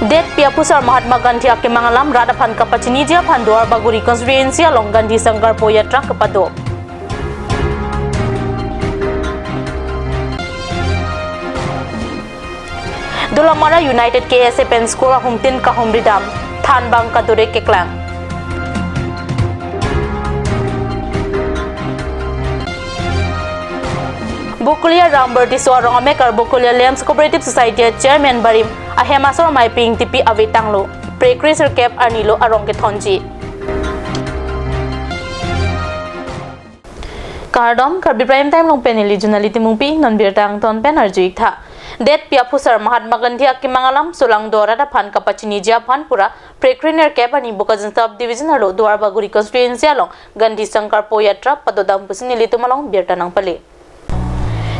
Det Piapusar Mahatma Gandhi Akimangalam Radaphan Kapachinijia Panduar Baguri Constituency along Gandhi Sanggar Poyatra Kapado. Dulamara United KSA Pen School Humtin Kahumridam Thanbang Kadure Keklang. Bukulia Ramberti Suarong Amekar Bukulia Lems Cooperative Society Chairman Barim Ahemasor Maiping Tipi Avitanglo Precreaser Cap Arnilo Arongke Thonji Kardom Karbi Prime Time Long Penili Junaliti Mupi Non Birtang Ton Penerji Tha Det Piapusar Mahatma Gandhi Akimangalam Sulang Dora Phan Kapachinijia Phanpura Precreaser Cap Arni Bukazan Subdivision Halo Duar Baguri Constituency along Gandhi Sankar Poyatra Padodam Pusinili Tumalong Birtanang Pali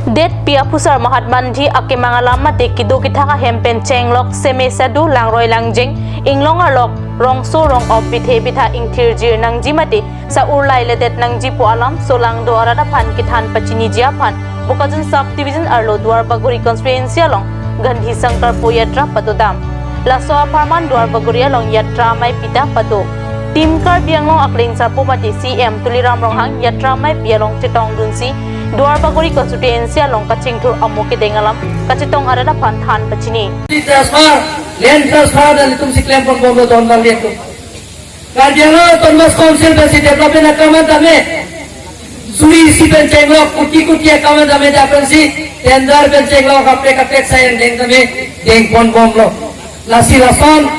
Det Piapusar Mahatma Gandhi Akimangalam Mate Kido Kitaka Hempen Chenglok Semesadu Langroy Langjeng Inglong Arlok Rongso Rong of Bithe Bitha Ingtirjir Nangji Mate Sa Urlai Ledet Nangji Po Alam Solang Do Arada Phan Kithan Pachinijia Phan Bukazun Subdivision Arlo Duar Baguri Constituency along Gandhi Sankar Poyatra Padodam Lasoa Parman Duar Baguri along Yatra Mai Pita Pado Tim Kar Bianglong Akling Sarpo Mate CM Tuliram Ronghang Yatra Mai Bialong Chitong Dunsi Duar Baguri Constituency along Kachingthur Amuke Dengalam Kachitong Arada Panthan Pachini Transfer land transfer dan itu si claim pun bobo don bang dia tu Kardiano Thomas Council besi development akaman dame Suri si pencenglok kuti akaman dame dapat si tender pencenglok kaptek sayang deng dame deng pon bom lo lasi lason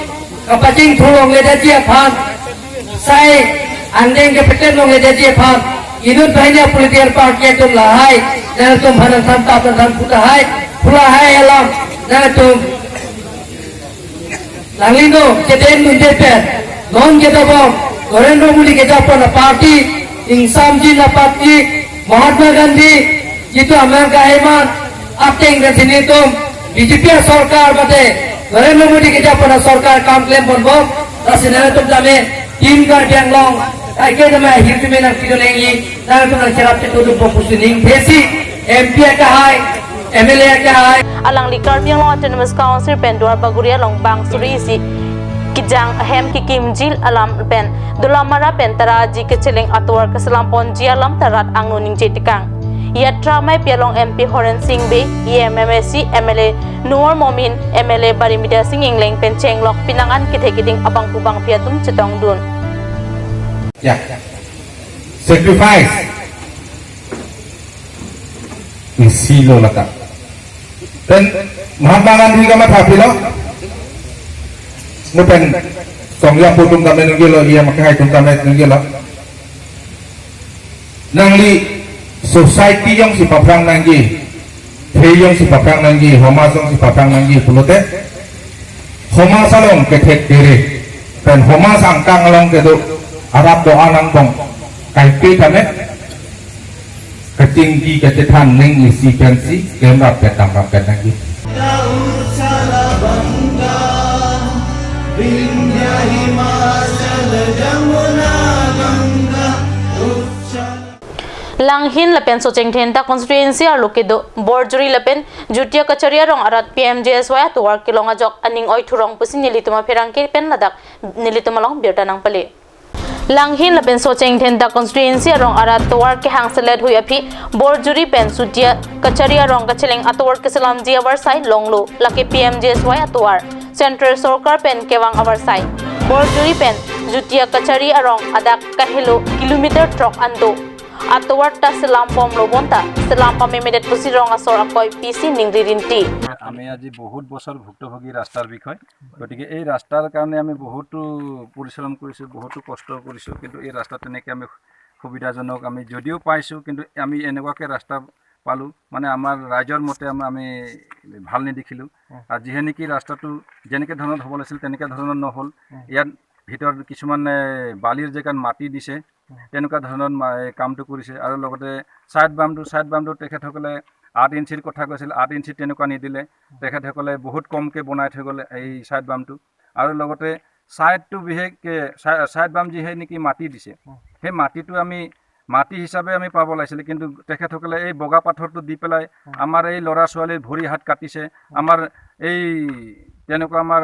kapacing thulong leda dia phan sai andeng ke peten long leda dia phan Inut banyak political party itu lahai dan itu mana tanpa dan putahai pulahai alam dan itu Langlino keten mundeper non kita bom Narendra Modi kita pun parti Insamji na parti Mahatma Gandhi itu Amerika Heman Acting dan sini itu BJP सरकार बते Narendra Modi kita pun सरकार काम claim pun bom rasanya itu kami tim kar Bangalore Aike nama hidup menak video lengi, dan itu nak cerap itu tu proposing besi MP ka hai, MLA ka hai. Alang likar Bangalore Autonomous Council pen Duar Baguri along Bang Surisi Kijang Hem Kikim Jil alam pen Dulamara pen Taraji Keceleng Atwar Keselampon Jialam Tarat Angnuning Jetikang. Yatra Mai Pialong MP Horen Singh Bay, EMMSC MLA Noor Momin MLA Barimida Singh Ingleng pen Chenglok Pinangan Kithekiting Abang Kubang Piatum Cetong Dun. Ya, sacrifice isi lo laka. Dan Mahatma Gandhi kama tapi lo, nupen songya putung kami nunggu lo, iya makai tung kami nunggu lo. Nangli society yang si paprang nanggi, he yang si paprang nanggi, homa song si paprang nanggi pulote, homa salong ketek diri, dan homa sangkang along kedo. Arab doa nang bong kaipi kami ketinggi kecetan ning isi pensi kemrap petang rapat lagi Langhin Lepen Socheng Thenta Constituency Alukido Borjuri Lepen Jutia Kacharia Rong Arat PMJSY to work Kilonga Jok Aning Oi Thurong Pusin Nilituma Perangki Pen Ladak Nilitumalong Birtanang Pali Langhin Lepen Socheng Thenta Constituency Rong Arat to work Hangselet Hui Api Borjuri Pen Sutia Kacharia Rong Kacheleng Atwar Kesalam Dia Warsai Longlo Laki PMJSY Atwar Central Sorkar Pen Kewang Avarsai Borjuri Pen Jutia Kacharia Rong Adak Kahilo Kilometer Trok Ando Atwar ta selampom lobonta selampam memedet pusi rong asor akoi PC ningririnti আমি আজি বহুত বছৰ ভুক্তভোগী ৰাস্তাৰ বিষয় গতিকে এই ৰাস্তাৰ কাৰণে আমি বহুতো পৰিশ্ৰম কৰিছো বহুতো কষ্ট কৰিছো কিন্তু এই ৰাস্তা তেনেকৈ আমি সুবিধাজনক আমি যদিও পাইছো কিন্তু আমি এনেকুৱাকৈ ৰাস্তা পালো মানে আমাৰ ৰাজ্যৰ মতে আমি ভাল নেদেখিলো আৰু যিহে নেকি ৰাস্তাটো যেনেকৈ ধৰণৰ হ'ব লাগিছিল তেনেকৈ ধৰণৰ নহল ইয়াত ভিতৰত কিছুমান বালিৰ জেগাত মাটি দিছে তেনেকুৱা ধৰণৰ কামটো কৰিছে আৰু লগতে সাইড বামটো তেখেতসকলে 8 ইঞ্চিৰ কথা কৈছিল 8 ইঞ্চি তেনেকুৱা নিদিলে তেখেতসকলে বহুত কমকে বনাই থৈ গলে এই সাইড বামটো আৰু লগতে সাইডটো বিহেকে সাইড বাম যিহে নেকি মাটি দিছে সেই মাটিটো আমি মাটি হিচাপে আমি পাব লাগিছিল কিন্তু তেখেতসকলে এই বগা পাথৰটো দি পেলাই আমাৰ এই লৰা ছোৱালীৰ ভৰি হাত কাটিছে আমাৰ এই তেনেকুৱা আমাৰ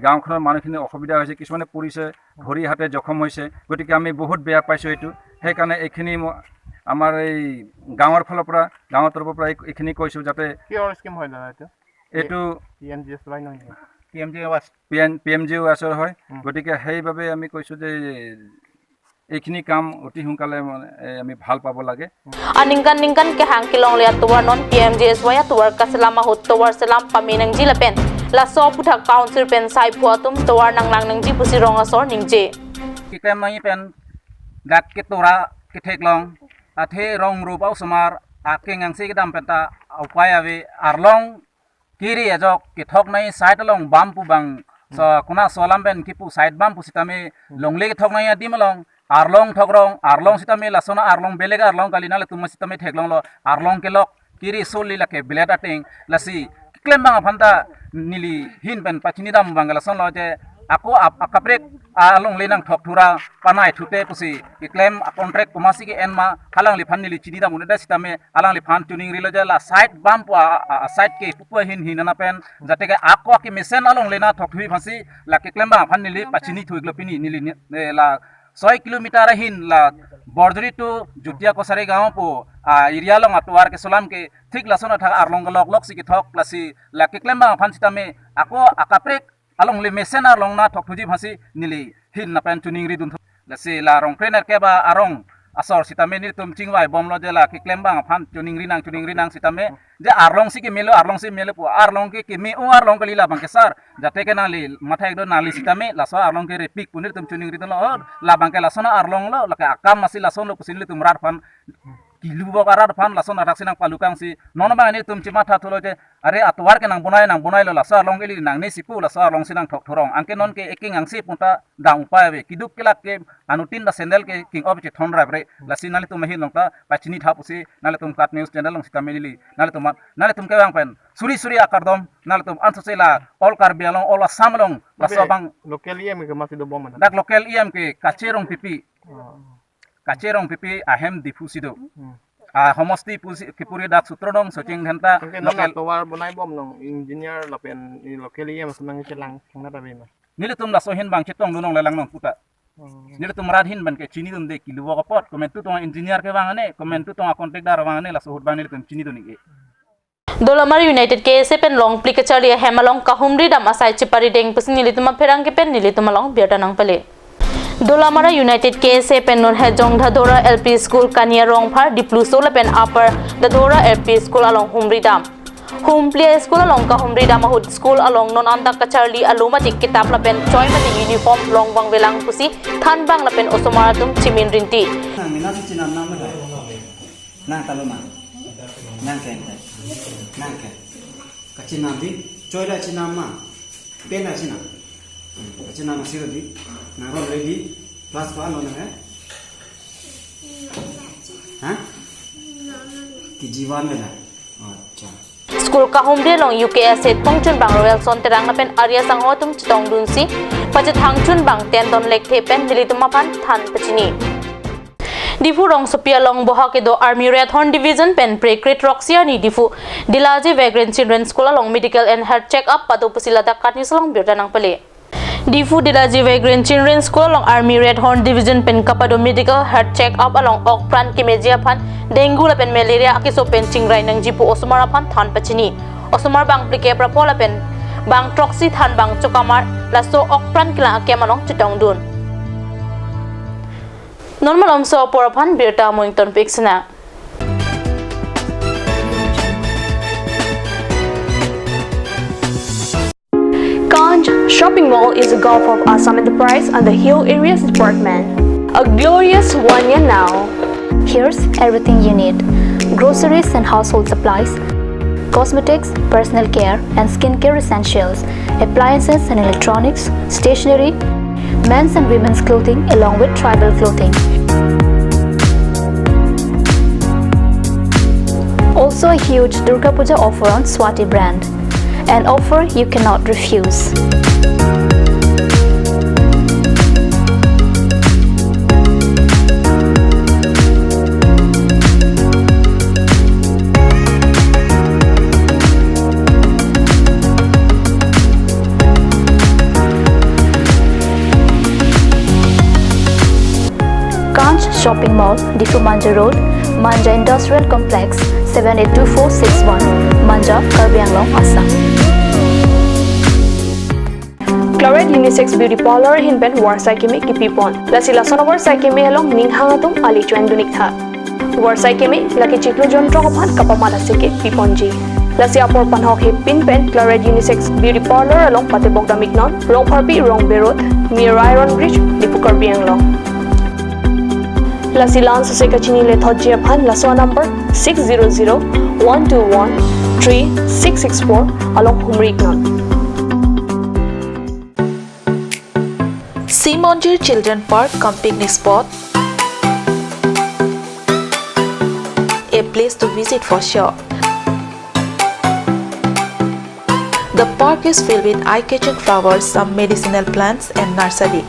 গাঁওখনৰ মানুহখিনি অসুবিধা হৈছে কিছুমানে পৰিছে ভৰি হাতে জখম হৈছে গতিকে আমি বহুত বেয়া পাইছোঁ এইটো সেইকাৰণে এইখিনি আমাৰ এই গাঁৱৰ ফালৰ পৰা গাঁৱৰ তৰফৰ পৰা এইখিনি কৈছোঁ যাতে এইটো PMGY হয় গতিকে সেইবাবে আমি কৈছোঁ যে এইখিনি কাম অতি সোনকালে আমি ভাল পাব লাগে Aningkan ke hangkilong liat tuwar non PMGSY tuwar kaselama hut tuwar selam paminang jilapen la so puthak council pen sai phuatum tuwar nanglang nangji pusi ronga sor ningje Kikem nang pen dak kitura kiteklong athe rong rupau samar aking ang sig dam penta upaya we arlong kiri ajok kithok nai side long bampu bang so kuna solam ben kipu side bampu sitame longle kithok nai dimlong arlong thogrong arlong sitame lasona arlong belega arlong kalina le tum sitame theklong lo arlong kelok kiri soli lake bileta ting lasi klem bang phanta nili hin ben pachini dam bangala son lo je ako akaprek along lenang thok thura panai thute pusi claim contract komasi ke enma halang li phan nili chini dam uneda sitame alang li phan tuning rilo je la side bump side ke pupu hin na pen jate ke ako ke mesen along lena thok thui phasi la ke claim bang phan nili pachini thuiglo pini nili la 6 kilometer hin la bordri to jutia kosari gaon po area long atwar ke solam ke thik lasona tha arlong lok lok si ke thok lasi la ke claim bang phan sitame ako akaprek along le mesena long na thok thuji phasi nili hin na pen tuning ri dun lasi la rong trainer ke ba arong asor sitame ni tum chingwai bomlo de la ke claim bang phan tuning ri nang sitame je arlong si ke melo pu arlong ke me o arlong ke lila bang ke sar jate ke nali matha ekdo nali sitame la so arlong ke repik punir tum tuning ri dun lo la bang ke la sona arlong lo la ke akam masi la son lo kusin tum rat phan kilu bokarar phan la son atak sinang palukang si non ba ni tum chima tha tholo je are atwar ke nang bonai lo la sa long eli nang ni sipu la sa long sinang thok thorong angke non ke eking angsi punta dang upai be kiduk kelak ke anutin da sendel ke king of che thon rabre la sinali tum hi nongta pachini tha pusi nale tum kat news channel long sitameli nale tum ke bang pen suri akardom nale tum ansose la all kar bialong all asam long la so bang local em ke masih do bom dak local em ke kacherong pipi ahem difusido homosti kipuri dak sutrodong socing henta local towar bonai bom nong engineer lapen ni local em senang celang ngna tabe ma nile tum la sohin bang chetong lunong lelang nong puta nile tum radhin ban ke chini dum de kilu ko pot komentu to engineer ke bang ane komentu to contractor bang ane la sohut bang nile tum chini dun ge Dolamar United KSA pen long plikachari hemalong kahumri dam asai chipari deng pusi nilituma pherang ke pen nilituma long biata nang pale Dolamara United KSA pen non hejong dhadora LP school kania rongphar diplu sola pen upper dhadora LP school along humri dam Humplia school along ka humri dam hut school along non anda kacharli aluma tik kitab la pen choi mati uniform long wang velang pusi than bang la pen osomaratum chimin rinti mina si chinam nam na na kaluma nang ken kachinam bi choi la chinam ma pen la chinam kachinam siro di na ro ready class 1 no na ha ki jiwan mela acha School kahumri long UKS pongchun bang royal son terang na pen arya sanghotum chitong dunsi pachet hangchun bang ten don lek the pen nilituma phan than pachini Difu rong Sophia long boha ke do Army Red Horn Division pen prekrit Roxia ni difu Dilaji Vagrant Children School along medical and health check up patu pusila da katni salong birda nang pale Difu Dilaji Vagrant Children School along Army Red Horn Division pen kapado medical health check up along Okpran Kimejia phan dengue la pen malaria akiso pen chingrai nang jipu osmara phan than pachini osmar bang plike prapola pen bang troxy than bang chokamar laso Okpran kila kemalong chitong dun Normal omso poraphan birta moington pixna Ganj Shopping Mall is a Gulf of Assam Enterprise and the Hill Areas Department. A glorious one year now. Here's everything you need: groceries and household supplies, cosmetics, personal care and skincare essentials, appliances and electronics, stationery, men's and women's clothing along with tribal clothing. Also a huge Durga Puja offer on Swati brand. An offer you cannot refuse. Mall, Difu Manja Road, Manja Industrial Complex, 782461, Manja, Karbi Anglong, Assam. Claret Unisex Beauty Parlor hinben Warsai Kimi Kipipon. Lasila sonobor Saikimi along Ninghangatum Ali Chuan Dunikha. Warsai Kimi laki chiklu jontro kapan kapamala sike Piponji. Lasi apor panhok hipin pen Claret Unisex Beauty Parlor along Patibok Damiknon, Rong Parpi, Rong Berot, near Iron Bridge, Dipu Karbi Anglong. Lasilan Suseka Chinile Thojiapan Laswa number 600-121-3664 along Humriknon. Simonjir Children Park cum picnic spot. A place to visit for sure. The park is filled with eye-catching flowers, some medicinal plants and nursery.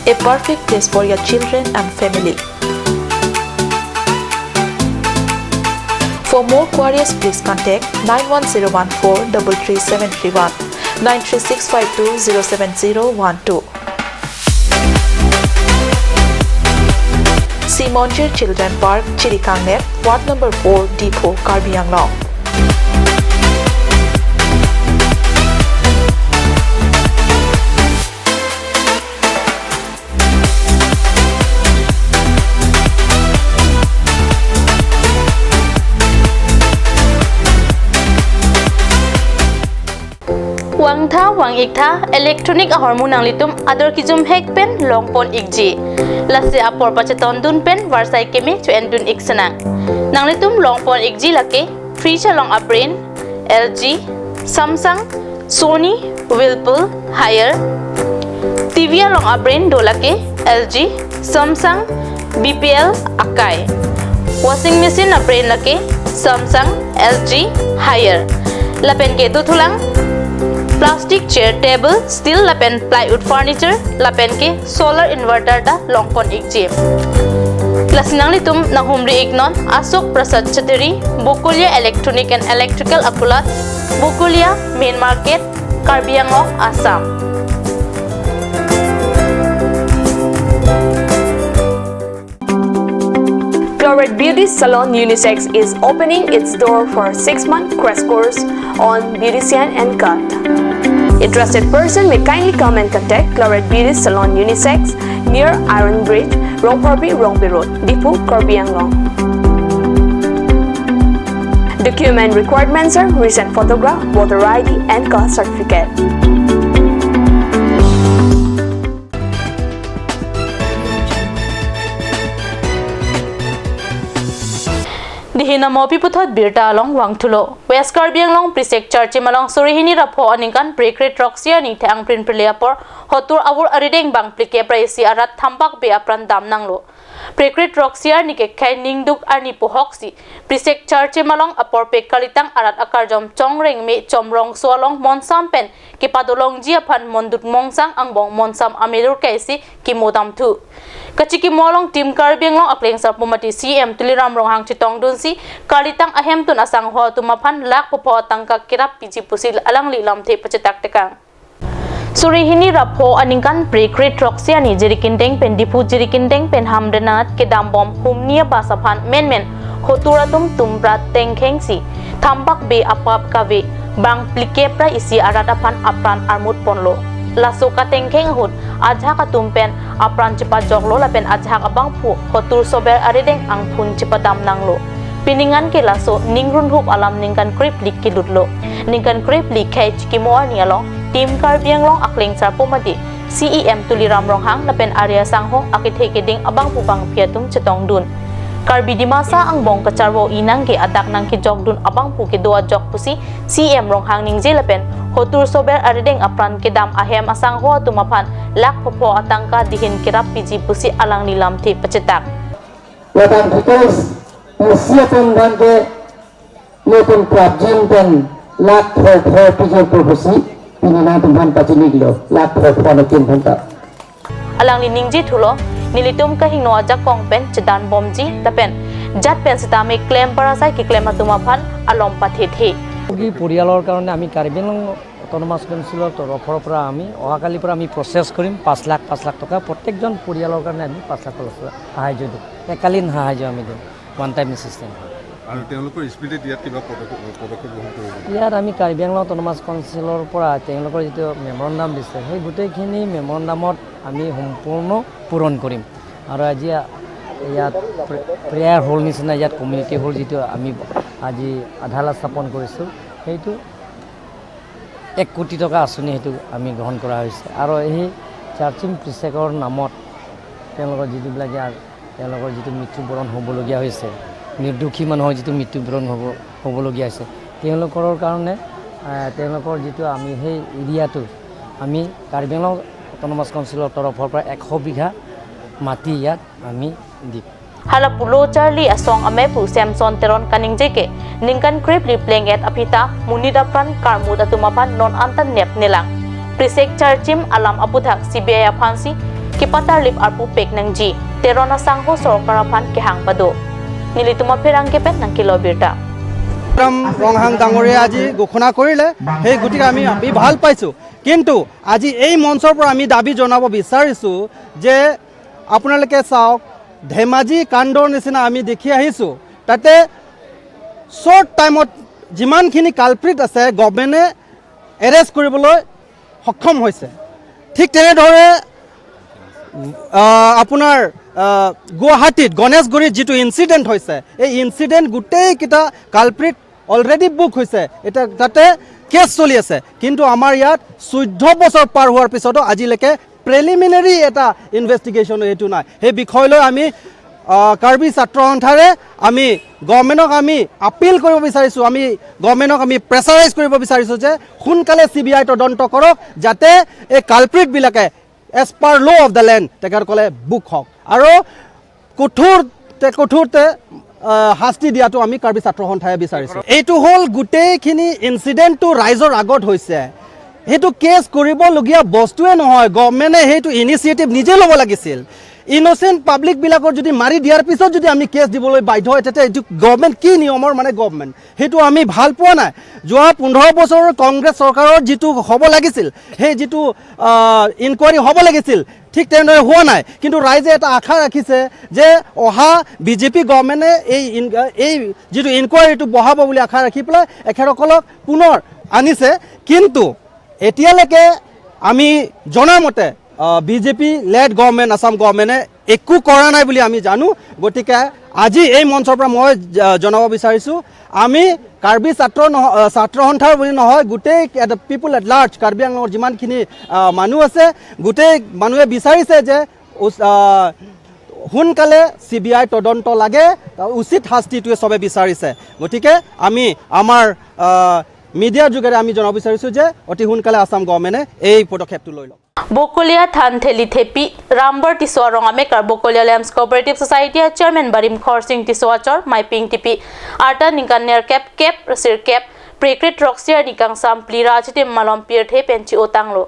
A perfect place for your children and family. For more queries, please contact 91014 33731. 93652-07012. Simonjir Children Park, Chirikangnet, Ward number 4, Depot, Karbi Anglong. Wang tha wang ikta electronic hormone ang litum ador kijum hek pen longpon ikji lase apor pacheton dun pen Warsai Kimi to endun iksana nang litum longpon ikji lake free chalong aprin LG Samsung Sony Whirlpool Haier TV along aprin dolake LG Samsung BPL Akai washing machine aprin lake Samsung LG Haier lapen ke tu thulang plastic chair table steel lapen plywood furniture lapen ke solar inverter da longpon ikji lasinang litum na humri ignon Asok Prasad Chateri Bukulia Electronic and Electrical Akulat Bukulia Main Market Karbi Anglong Assam. Claret Beauty Salon Unisex is opening its door for 6-month crash course on beautician and cut. Interested person may kindly come and contact Claret Beauty Salon Unisex near Iron Bridge, Rong Parpi, Rongbi Road, Dipu, Karbi Anglong. Document requirements are recent photograph, voter ID and caste certificate. Dihina mo piputhot birta along wangthulo West Karbi Anglong Prisek Church malong surihini rapho aninkan prekret roxia ni thang prin preleapor hotur awur arideng bang plike praisi arat thampak be apran damnanglo prekret roxia ni ke khai ningduk ani pohoksi Prisek Church malong apor pekalitang arat akarjom chongreng me chomrong swalong monsam pen ke padolong jia phan mondut mongsang angbong monsam amelur kaisi ki modam thu Kachiki molong tim Karbi Anglong akleng sarpumati CM Tuliram Ronghang Chitong Dunsi Kalitang ahem tun asang ho tumapan lak popo tangka kirap piji pusil alang lilam the pacetak tekang Surihini rapho aningkan prekret roxia ni jirikindeng pen dipu jirikindeng pen hamdenat ke dambom humnia basapan men hoturatum tumbrat tengkhengsi thampak be apap kave bang plike pra isi aradapan apran armut ponlo Lasoka tengkheng hut ajha ka tumpen apran cepat joglo lapen ajha ka bangpu hotur sober arideng ang phun cepadam nanglo piningan ke laso ningrun hup alam ningkan kriplik kilutlo ningkan kriplik khai chikimoa ni along tim Karbi Anglong akleng sarpomati CEM Tuliram Ronghang lapen area sangho akitheke ding abang pupang piatum chetong dun Karbi dimasa ang bong kacharwo inang ke adak nang ki jogdun abang pu ke doa jog pusi CM Ronghang ningje lapen hotur sober arideng apran kedam ahem asang ho tumapan lak popo atangka dihin kirap piji pusi alang nilam thi pacetak Wadang putus siapun bangke nepun prabjin dan lak popo piji pusi pinana tumpan paciniglo lak popo nakin phanta alang ni ningji thulo nilitum ka hingno ajak kong pen chedan bomji lapen jat pen sitame claim parasai ki claim atumapan alom pathe the পৰিয়ালৰ কাৰণে আমি Karbi Anglong autonomous কাউন্সিলৰ তৰফৰ পৰা আমি অহাকালিৰ পৰা আমি process কৰিম 5 লাখ টকা প্ৰত্যেকজন পৰিয়ালৰ কাৰণে আমি 5 লাখ টকা সাহায্য দিম একালীন সাহায্য আমি দিম ওৱান টাইম এছিষ্টেণ্ট আৰু তেওঁলোকৰ স্পিডত ইয়াত কিবা পদক্ষেপ গ্ৰহণ কৰিব ইয়াত আমি কাৰ্বি আংলং অটোনমাস কাউন্সিলৰ পৰা তেওঁলোকৰ যিটো মেমৰেণ্ডাম দিছে সেই গোটেইখিনি মেমৰেণ্ডামত আমি সম্পূৰ্ণ পূৰণ কৰিম আৰু আজি ইয়াত প্ৰেয়াৰ হল নিচিনা ইয়াত কমিউনিটি হল যিটো আমি আজি আধালা স্থাপন কৰিছোঁ সেইটো 1 কোটি টকা আঁচনি সেইটো আমি গ্ৰহণ কৰা হৈছে আৰু এই চাৰ্চিং প্ৰিচেকৰ নামত তেওঁলোকৰ যিবিলাক তেওঁলোকৰ যিটো মৃত্যুবৰণ হ'বলগীয়া হৈছে নিৰ্দোষী মানুহৰ যিটো মৃত্যুবৰণ হ'বলগীয়া হৈছে তেওঁলোকৰ কাৰণে তেওঁলোকৰ যিটো আমি সেই এৰিয়াটো আমি কাৰ্বি আংলং অটোনমাস কাউন্সিলৰ তৰফৰ পৰা 100 বিঘা মাটি ইয়াত আমি দিম Halapulo Charlie Asong Amepu Samson Teron Kaning Jeke Ningkan Krip Ripleng et Apita Munidapran Karmud Atumapan Non Antan Nep Nilang Prisek Charchim Alam Aputhak CBI Apansi Kipatar Lip Arpu Pek Nangji Teron Asangho Sorkarapan Kehang Pado Nilituma Perang Kepet Nang Kilobirta Ronghang ডাঙৰীয়া আজি ঘোষণা কৰিলে সেই গতিকে আমি ভাল পাইছোঁ কিন্তু আজি এই মঞ্চৰ পৰা আমি দাবী জনাব বিচাৰিছোঁ যে আপোনালোকে চাওক ধেমাজি কাণ্ডৰ নিচিনা আমি দেখি আহিছোঁ তাতে শৰ্ট টাইমত যিমানখিনি কালপ্ৰিট আছে গভৰ্ণমেণ্টে এৰেষ্ট কৰিবলৈ সক্ষম হৈছে ঠিক তেনেদৰে আপোনাৰ গুৱাহাটীত গণেশগুৰিত যিটো ইনচিডেণ্ট হৈছে এই ইনচিডেণ্ট গোটেইকেইটা কালপ্ৰিট অলৰেডি বুক হৈছে এটা তাতে কেছ চলি আছে কিন্তু আমাৰ ইয়াত 14 বছৰ পাৰ হোৱাৰ পিছতো আজিলৈকে প্ৰিলিমিনাৰী এটা ইনভেষ্টিগেশ্যন এইটো নাই সেই বিষয়লৈ আমি কাৰ্বি ছাত্ৰ সন্থাৰে আমি গভৰ্ণমেণ্টক আমি আপিল কৰিব বিচাৰিছোঁ আমি গভৰ্ণমেণ্টক আমি প্ৰেছাৰাইজ কৰিব বিচাৰিছোঁ যে সোনকালে CBI তদন্ত কৰক যাতে এই কালপ্ৰিটবিলাকে as per law of the land তেখেতসকলে বুক হওক আৰু কঠোৰতে শাস্তি দিয়াটো আমি কাৰ্বি ছাত্ৰ সন্থাই বিচাৰিছোঁ এইটো হ'ল গোটেইখিনি ইনচিডেণ্টটো ৰাইজৰ আগত হৈছে সেইটো কেছ কৰিবলগীয়া বস্তুৱে নহয় গভৰ্ণমেণ্টে সেইটো ইনিচিয়েটিভ নিজে ল'ব লাগিছিল ইনোসেন্ট পাব্লিকবিলাকৰ যদি মাৰি দিয়াৰ পিছত যদি আমি কেছ দিবলৈ বাধ্য হয় তেতিয়া এইটো গভৰ্ণমেণ্ট কি নিয়মৰ মানে গভৰ্ণমেণ্ট সেইটো আমি ভাল পোৱা নাই যোৱা 15 বছৰৰ কংগ্ৰেছ চৰকাৰৰ যিটো হ'ব লাগিছিল সেই যিটো ইনকুৱাৰী হ'ব লাগিছিল ঠিক তেনেদৰে হোৱা নাই কিন্তু ৰাইজে এটা আশা ৰাখিছে যে অহা বিজেপি গভৰ্ণমেণ্টে এই যিটো ইনকুৱাৰীটো বহাব বুলি আশা ৰাখি পেলাই এখেতসকলক পুনৰ আনিছে কিন্তু এতিয়ালৈকে আমি জনাৰ মতে বিজেপি লেড গভৰ্ণমেণ্ট আসাম গভৰ্ণমেণ্টে একো কৰা নাই বুলি আমি জানো গতিকে আজি এই মঞ্চৰ পৰা মই জনাব বিচাৰিছোঁ আমি কাৰ্বি ছাত্ৰ সন্থাৰ বুলি নহয় গোটেই পিপুল এট লাৰ্জ কাৰ্বি আংলঙৰ যিমানখিনি মানুহ আছে গোটেই মানুহে বিচাৰিছে যে সোনকালে CBI তদন্ত লাগে উচিত শাস্তিটোৱে সবে বিচাৰিছে গতিকে আমি আমাৰ মিডিয়াৰ যোগেৰে আমি জনাব বিচাৰিছোঁ যে অতি সোনকালে আসাম গভৰ্ণমেণ্টে এই পদক্ষেপটো লৈ লওক Bokolia Than Theli Thepi Rambar Tiswa Rongamekar Bokolia Lambs Cooperative Society Chairman Barim Khor Singh Tiswa Chor My Ping Tipi Arta Ninkan Ner Cap Rasir Cap Prekrit Roxia Nikang Sam Plira Chitim Malom Pier The Penchi Otanglo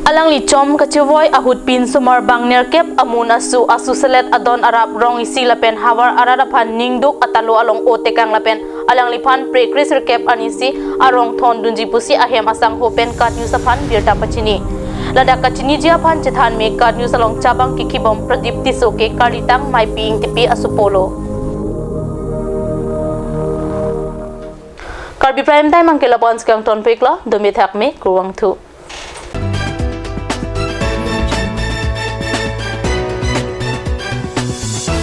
Alang li chom kachivoy ahut pin sumar bang ner kep amun asu selet adon arab rong isi lapen hawar arara phan ningduk atalo along otekang lapen alang li phan prekris kep anisi arong thon dunji pusi ahem asang hopen kat news phan birta pachini lada kachini jia phan chethan me kat news along chabang kikibom pradip tisoke karitang mai ping tipi asupolo Karbi Prime Time Angkela Pons Kang Ton Pekla Domi Thak Me Kurwang Thu